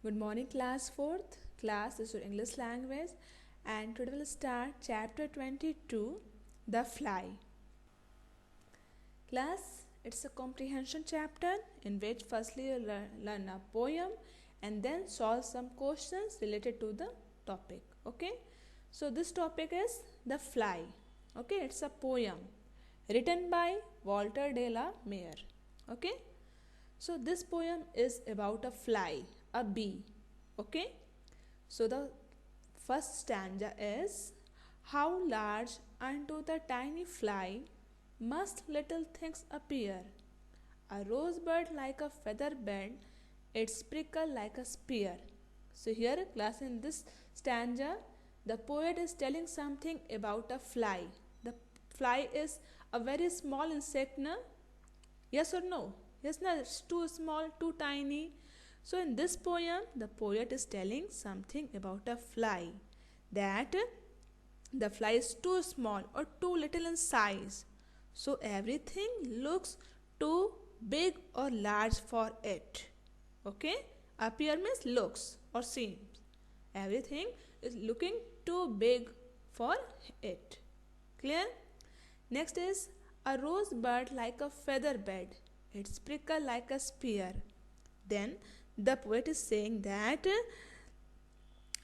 Good morning, class 4th. Class, this is your English language, and today we'll start chapter 22, The Fly. Class, it's a comprehension chapter in which firstly you learn a poem and then solve some questions related to the topic. Okay, so this topic is The Fly. Okay, it's a poem written by Walter de la Mare. Okay, so this poem is about a fly, a bee. Okay, so the first stanza is: how large unto the tiny fly must little things appear, a rosebud like a feather bed, its prickle like a spear. So here class, in this stanza the poet is telling something about a fly. The fly is a very small insect, na? Yes or no? Yes, na? It's too small, too tiny. So in this poem, the poet is telling something about a fly, that the fly is too small or too little in size. So everything looks too big or large for it. Okay? Appear means looks or seems. Everything is looking too big for it. Clear? Next is: a rosebud like a feather bed, its prickle like a spear. Then the poet is saying that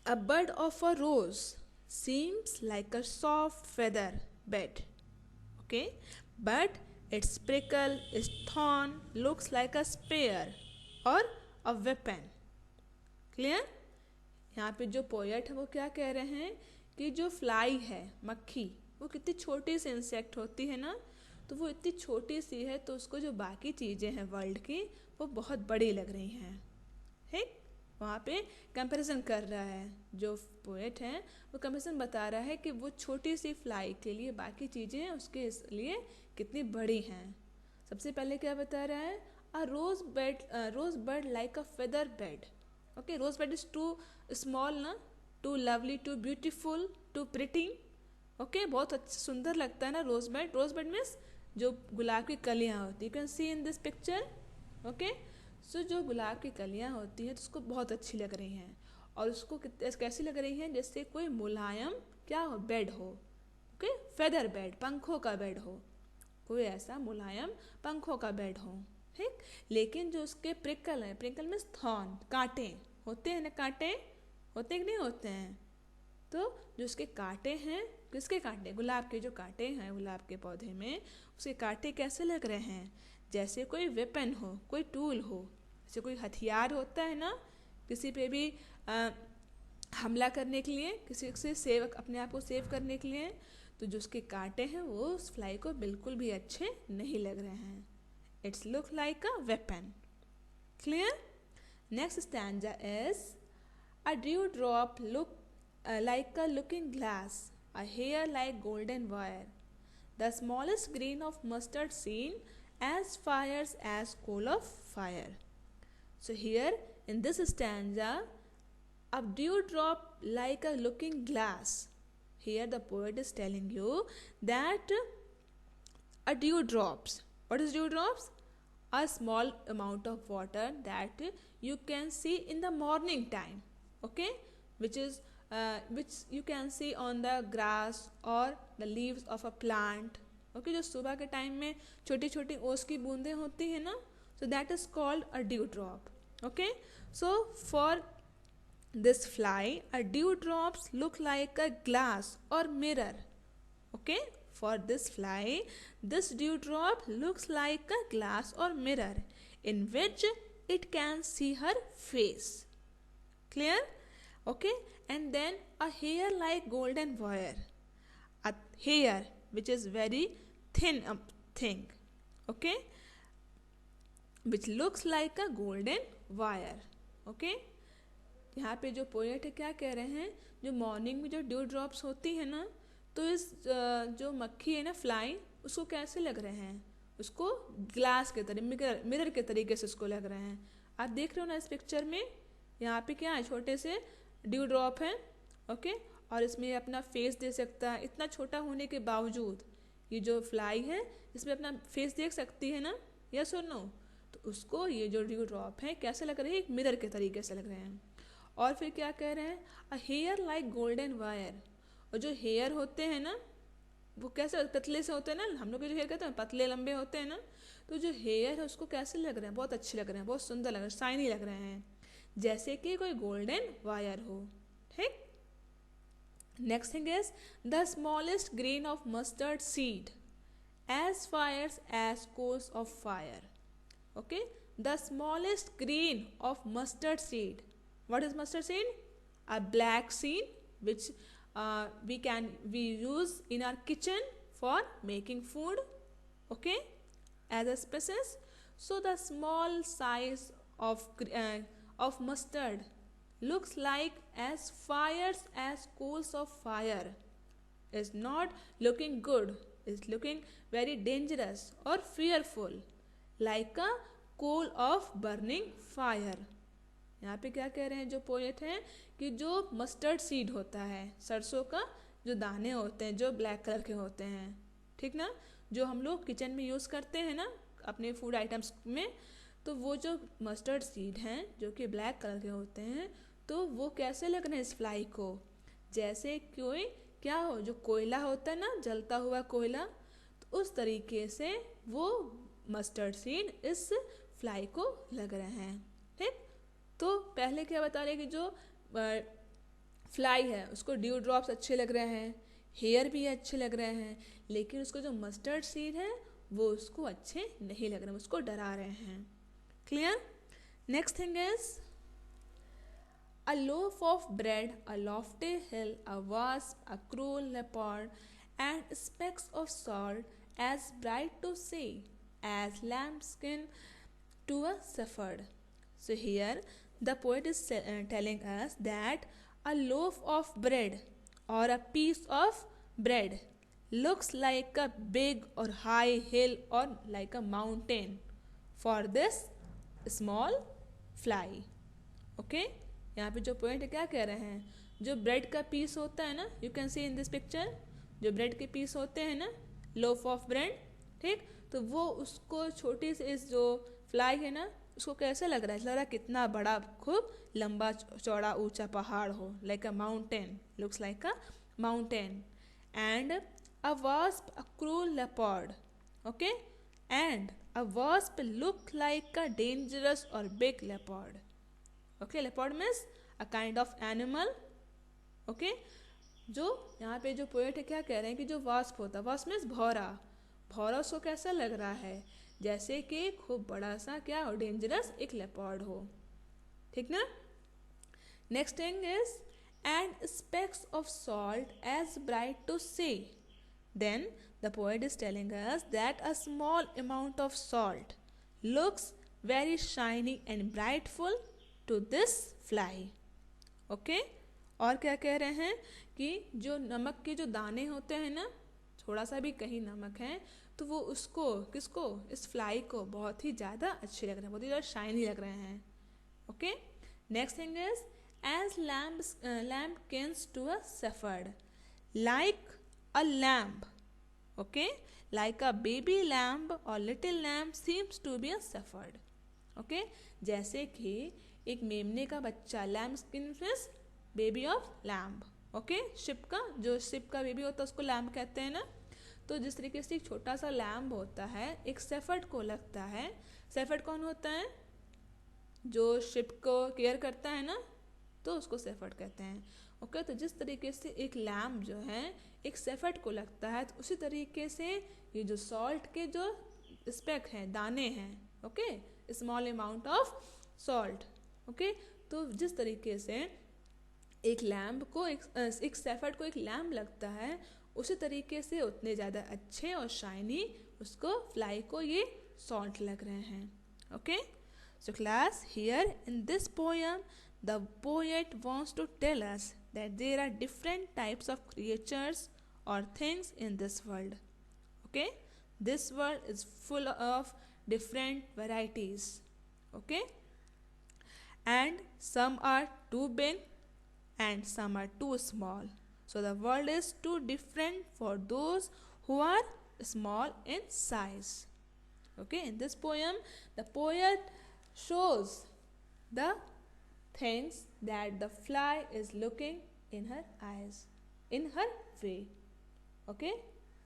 a bud of a rose seems like a soft feather bed. Okay, but its prickle, its thorn looks like a spear or a weapon. Clear? यहाँ पे जो poet है वो क्या कह रहे हैं कि जो फ्लाई है, मक्खी, वो कितनी छोटी सी इंसेक्ट होती है ना, तो वो इतनी छोटी सी है तो उसको जो बाकी चीज़ें हैं वर्ल्ड की वो बहुत बड़ी लग रही हैं. ठीक, वहाँ पे कंपैरिजन कर रहा है जो पोएट है, वो कंपैरिजन बता रहा है कि वो छोटी सी फ्लाई के लिए बाकी चीज़ें उसके लिए कितनी बड़ी हैं. सबसे पहले क्या बता रहा है? A rose bird like a feather bed. Okay, rose bird is too small ना, too lovely, too beautiful, too pretty. Okay, बहुत अच्छा सुंदर लगता है ना rose bird. Rose bird means जो गुलाब की कलियाँ होती है. You can see in this picture. Okay, so जो गुलाब की कलियाँ होती हैं तो उसको बहुत अच्छी लग रही हैं, और उसको कैसी लग रही हैं? जैसे कोई मुलायम क्या हो, बेड हो. ओके, फेदर बेड, पंखों का बेड हो, कोई ऐसा मुलायम पंखों का बेड हो. ठीक, लेकिन जो उसके प्रिकल हैं, प्रिकल मीन्स थॉर्न, कांटे होते हैं ना, कांटे होते कि नहीं होते हैं? तो जो उसके कांटे हैं, किसके कांटे? गुलाब के जो कांटे हैं गुलाब के पौधे में, उसके कांटे कैसे लग रहे हैं? जैसे कोई वेपन हो, कोई टूल हो, जैसे कोई हथियार होता है ना किसी पे भी हमला करने के लिए, किसी से सेव, अपने आप को सेव करने के लिए. तो जो उसके कांटे हैं वो उस फ्लाई को बिल्कुल भी अच्छे नहीं लग रहे हैं. It's look like a weapon. Clear? Next stanza is: a dew drop look like a looking glass, a hair like golden wire, the smallest grain of mustard seen, as fires as coal of fire. So here in this stanza, a dewdrop like a looking glass. Here the poet is telling you that a dewdrops. What is dewdrops? A small amount of water that you can see in the morning time. Okay, which you can see on the grass or the leaves of a plant. Okay, जो सुबह के time में छोटी छोटी ओस की बूंदें होती है ना, so that is called a dewdrop. Okay, so for this fly, a dewdrops look like a glass or mirror. Okay, for this fly, this dewdrop looks like a glass or mirror in which it can see her face. Clear? Okay, and then a hair like golden wire, a hair which is very thin thing. Okay, which looks like a golden wire. Okay, यहाँ पे जो poet है क्या कह रहे हैं? जो morning में जो ड्यू ड्रॉप्स होती है ना, तो इस जो मक्खी है ना, फ्लाई, उसको कैसे लग रहे हैं? उसको ग्लास के तरह, मिरर के तरीके से उसको लग रहे हैं. आप देख रहे हो ना इस पिक्चर में, यहाँ पे क्या है? छोटे से ड्यू ड्रॉप है. ओके, और इसमें अपना फेस दे सकता है. इतना छोटा होने के बावजूद ये जो फ्लाई है इसमें अपना फेस देख सकती है ना, यस और नो? तो उसको ये जो ड्यू ड्रॉप है कैसे लग रहे हैं, एक मिरर के तरीके से लग रहे हैं। और फिर क्या कह रहे हैं, a hair like golden wire, और जो हेयर होते हैं ना वो कैसे पतले से होते हैं ना, हम लोग के जो हेयर कहते हैं पतले लंबे होते हैं ना, तो जो हेयर है उसको कैसे लग रहे हैं, बहुत अच्छे लग रहे हैं, बहुत सुंदर लग रहे हैं, शाइनी लग रहे हैं, जैसे कि कोई गोल्डन वायर हो। ठीक। Next thing is the smallest grain of mustard seed as fires as coals of fire. Okay, the smallest grain of mustard seed. What is mustard seed? A black seed which we use in our kitchen for making food. Okay, as a species. So the small size of mustard looks like as fires as coals of fire. Is not looking good, is looking very dangerous or fearful, like a coal of burning fire. यहाँ पे क्या कह रहे हैं जो poet हैं कि जो मस्टर्ड सीड होता है, सरसों का जो दाने होते हैं जो ब्लैक कलर के होते हैं, ठीक ना, जो हम लोग किचन में यूज़ करते हैं ना अपने फूड आइटम्स में, तो वो जो मस्टर्ड सीड हैं जो कि ब्लैक कलर के होते हैं, तो वो कैसे लग रहे हैं इस फ्लाई को, जैसे कोई क्या हो, जो कोयला होता है ना, जलता हुआ कोयला, तो उस तरीके से वो मस्टर्ड सीड इस फ्लाई को लग रहे हैं। ठीक। तो पहले क्या बता रहे कि जो फ्लाई है उसको ड्यू ड्रॉप्स अच्छे लग रहे हैं, हेयर भी अच्छे लग रहे हैं, लेकिन उसको जो मस्टर्ड सीड है वो उसको अच्छे नहीं लग रहे हैं, उसको डरा रहे हैं। Clear. Next thing is a loaf of bread, a lofty hill, a wasp, a cruel leopard, and specks of salt as bright to see as lambskin to a shepherd. So here the poet is telling us that a loaf of bread or a piece of bread looks like a big or high hill or like a mountain for this small fly. Okay, यहाँ पे जो point क्या कह रहे हैं, जो bread का piece होता है ना, you can see in this picture, जो ब्रेड के पीस होते हैं ना, लोफ ऑफ ब्रेड, ठीक, तो वो उसको छोटी सी इस जो फ्लाई है ना उसको कैसे लग रहा है, लग रहा है कितना बड़ा खूब लंबा चौड़ा ऊंचा पहाड़ हो, like a mountain, looks like a mountain, and a wasp a cruel leopard. Okay, and a wasp look like a dangerous और big leopard. Okay, leopard means a kind of animal. Okay, जो यहाँ पे जो poet है क्या कह रहे हैं कि जो वास्प होता है, वास्प मीन्स भौरा, भौरा उसको कैसा लग रहा है, जैसे कि खूब बड़ा सा क्या हो, डेंजरस एक लेपर्ड हो. ठीक ना. Next thing is and specks of salt as bright to see. Then the poet is telling us that a small amount of salt looks very shiny and brightful to this fly. Okay, और क्या कह रहे हैं कि जो नमक के जो दाने होते हैं ना, थोड़ा सा भी कहीं नमक है तो वो उसको किसको, इस फ्लाई को बहुत ही ज़्यादा अच्छे लग रहे हैं, बहुत ही ज़्यादा शाइनी लग रहे हैं. Okay, next thing is as lambkins to a shepherd, like a lamb. Okay, like a baby lamb और little lamb seems to be a shepherd. Okay, जैसे कि एक मेमने का बच्चा, lambskin means baby of lamb. Okay, sheep का जो ship का बेबी होता है उसको लैम्प कहते हैं ना. तो जिस तरीके से एक छोटा सा लैम्प होता है एक शेफर्ड को लगता है. शेफर्ड कौन होता है, जो शिप को केयर करता है ना, तो उसको शेफर्ड कहते हैं. ओके, तो जिस तरीके से एक लैम्प जो है एक शेफर्ड को लगता है, तो उसी तरीके से ये जो सॉल्ट के जो स्पेक हैं, दाने हैं, okay, small amount of salt. Okay, तो जिस तरीके से एक लैम्प को एक शेफर्ड को एक लैम्प लगता है, उसी तरीके से उतने ज़्यादा अच्छे और शाइनी उसको फ्लाई को ये सॉल्ट लग रहे हैं. Okay, so class, here in this poem the poet wants to tell us that there are different types of creatures और things in this world. Okay, this world is full of different varieties. Okay, and some are too big and some are too small, so the world is too different for those who are small in size. Okay, in this poem, the poet shows the things that the fly is looking in her eyes, in her way. Okay,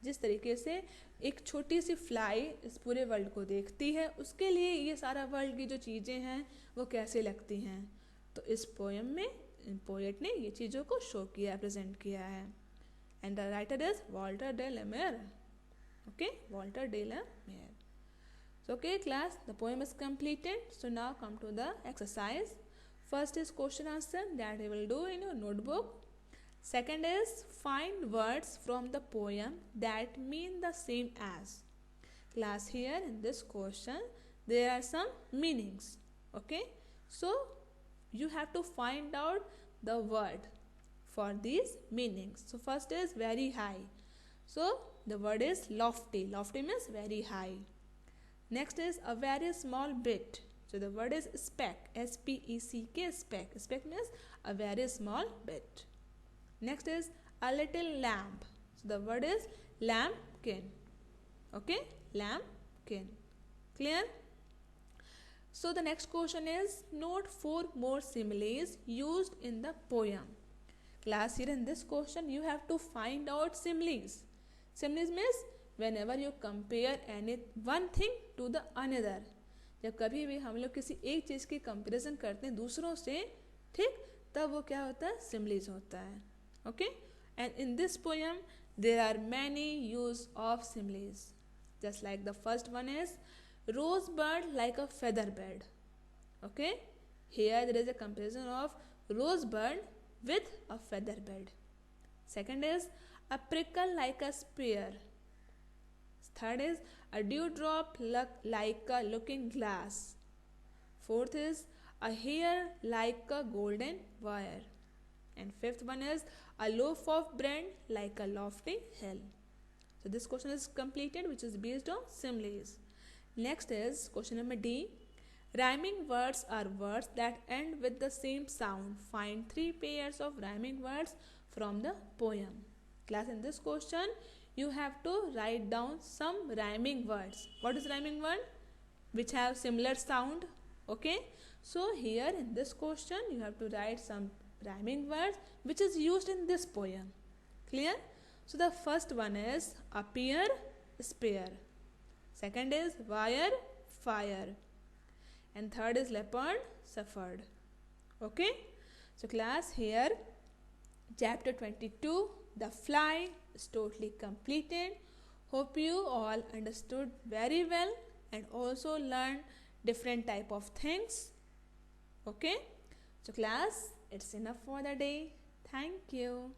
जिस तरीके से एक छोटी सी fly इस पूरे world को देखती है, उसके लिए ये सारा वर्ल्ड की जो चीज़ें हैं वो कैसे लगती हैं, तो इस पोएम में पोएट ने ये चीज़ों को शो किया, प्रेजेंट किया है. And the writer is Walter de la Mare. Okay, Walter de la Mare. So okay class, the poem is completed. So now come to the exercise. First is question answer that you will do in your notebook. Second is find words from the poem that mean the same as. Class, here in this question there are some meanings. Okay, so you have to find out the word for these meanings. So first is very high. So the word is lofty. Lofty means very high. Next is a very small bit. So the word is speck. S-P-E-C-K, speck. Speck means a very small bit. Next is a little lamp. So the word is lambkin. Okay, lambkin. Clear? So the next question is note 4 more similes used in the poem. Class, here in this question you have to find out similes. Similes means whenever you compare any one thing to the another. जब कभी भी हम लोग किसी एक चीज़ की comparison करते हैं दूसरों से, ठीक, तब वो क्या होता है, सिमिलीज होता है. Okay, and in this poem there are many use of similes. Just like the first one is rose bird like a feather bed. Okay, here there is a comparison of rose bird with a feather bed. Second is a prickle like a spear. Third is a dewdrop like a looking glass. Fourth is a hair like a golden wire. And fifth one is a loaf of bread like a lofty hill. So this question is completed, which is based on similes. Next is question number D. Rhyming words are words that end with the same sound. Find 3 pairs of rhyming words from the poem. Class, in this question you have to write down some rhyming words. What is rhyming word? Which have similar sound. Okay, so here in this question you have to write some rhyming words which is used in this poem. Clear? So the first one is appear, spare. Second is wire, fire. And third is leopard, suffered. Okay, so class, here chapter 22 the fly is totally completed. Hope you all understood very well and also learned different type of things. Okay, so class, it's enough for the day. Thank you.